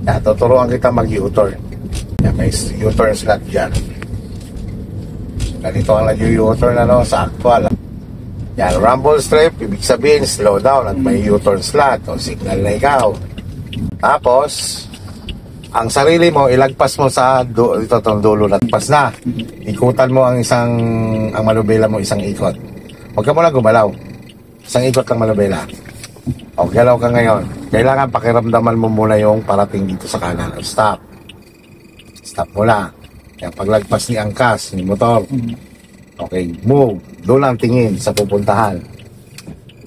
Yan, tuturuan kita mag-U-turn. Yan, may U-turn slot dyan. Ganito ang nag-U-turn sa actual. Yan, rumble strip, ibig sabihin slow down at may U-turn slot o signal na ikaw. Tapos, ang sarili mo, ilagpas mo sa itong dulo, lagpas na. Ikutan mo ang manubela mo, isang ikot. Huwag ka muna gumalaw. Isang ikot lang manubela. O, galaw ka ngayon. Kailangan pakiramdaman mo muna yung parating dito sa kanan. Stop. Stop muna. Kaya paglagpas ni angkas, ni motor. Okay, move. Doon lang tingin sa pupuntahan.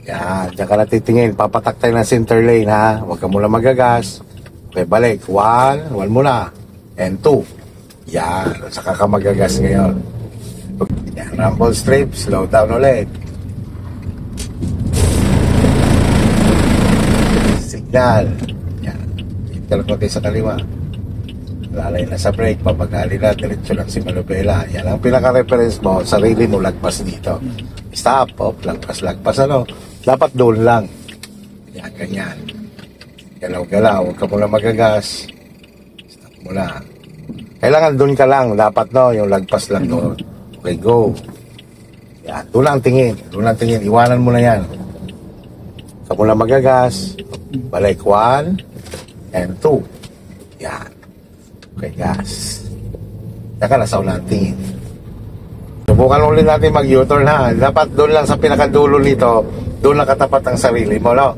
Yan, diyan ka na titingin. Papatak tayo ng center lane, ha? Huwag ka muna magagas. Okay, balik. 1 muna. And 2. Yan, saka ka magagas ngayon. Yan, rumble strip. Slow down ulit. Signal. Yan. Tingnan ko kayo sa kaliwa. Lalay na sa brake, papagali na, diretso lang si manubela. Yan ang pinaka-reference mo, sarili mo, lagpas dito. Stop, lagpas, dapat doon lang. Yan, ganyan. Galaw-galaw, huwag ka muna magagas. Stop muna. Kailangan doon ka lang, dapat yung lagpas lang doon. Okay, go. Yan, doon lang tingin, iwanan mo na yan. Huwag ka muna magagas. Balik, 1 and 2. Yan. Okay, gas. Saka nasa unang tingin. Subukan ulit natin mag-U-turn, ha. Dapat doon lang sa pinakadulo nito, doon lang katapat ang sarili mo, no?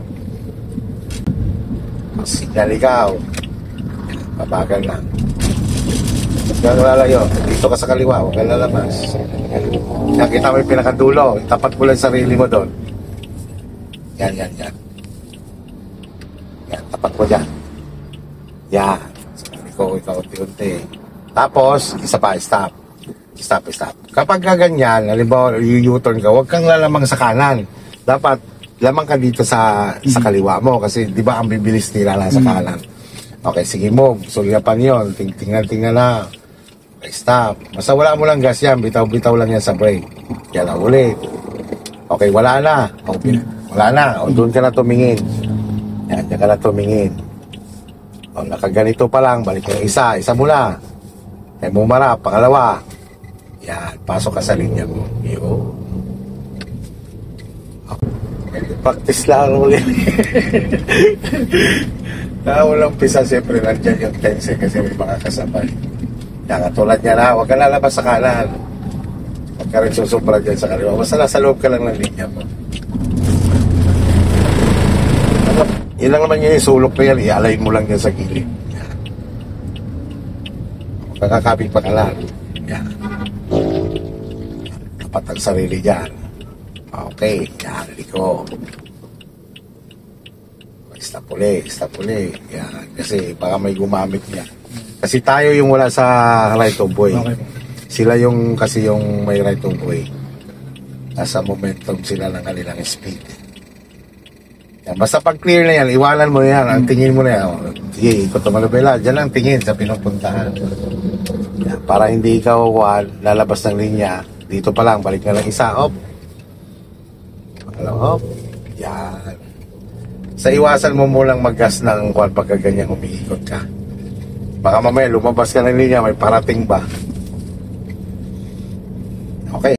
Signal ikaw. Pabagal lang. Huwag kang lalayo. Dito ka sa kaliwa, huwag kang lalabas. Nakita mo yung pinakadulo, tapat mo lang sarili mo doon. Yan. Yan, tapat mo dyan. Yan. Ikaw, unti-unti. Tapos, isa pa, stop. Kapag ganyan, halimbawa, U-turn ka, huwag kang lalamang sa kanan. Dapat, lamang ka dito sa kaliwa mo. Kasi, di ba, ang bibilis nila lang sa kanan. Okay, sige, move. Sulyapan yun. Tingnan na. Okay, stop. Basta wala mo lang gas yan. Bitaw-bitaw lang yan sa brake. Yan na ulit. Okay, wala na. Okay, wala na. O, doon ka na tumingin. Yan, ka na tumingin. O, nakaganito pa lang, balik yung isa muna. Ay mumarap, pangalawa. Yan, pasok ka sa linya mo. Practice lang ulit. Walang pisa, siyempre nandiyan yung tense kasi may mga kasabay. Yan, katulad niya na, huwag ka lalabas sa kanan. Huwag ka rin susubra dyan sa kaliwa. Basta nasa loob ka lang ng linya mo. Yun lang naman yung sulok na yan, i-align mo lang yan sa gilid. Yan. Kakakapit pa ka lang. Yan. Dapat ang sarili dyan. Okay, yan, liko. Stop uli. Yan, kasi baka may gumamit niya. Kasi tayo yung wala sa right of way. Okay. Sila yung may right of way. Nasa momentum sila ng kanilang speed. Yan, basta pag clear na yan, iwanan mo yan, ang tingin mo na yan. Sige, ikot ang manubela, dyan lang tingin sa pinupuntahan. Yan, para hindi ikaw lalabas ng linya, dito pa lang, balik na lang isa, op. Yan. Sa iwasan mo mulang mag-gas ng pagka ganyan umiikot ka. Baka mamaya lumabas ka ng linya, may parating ba? Okay.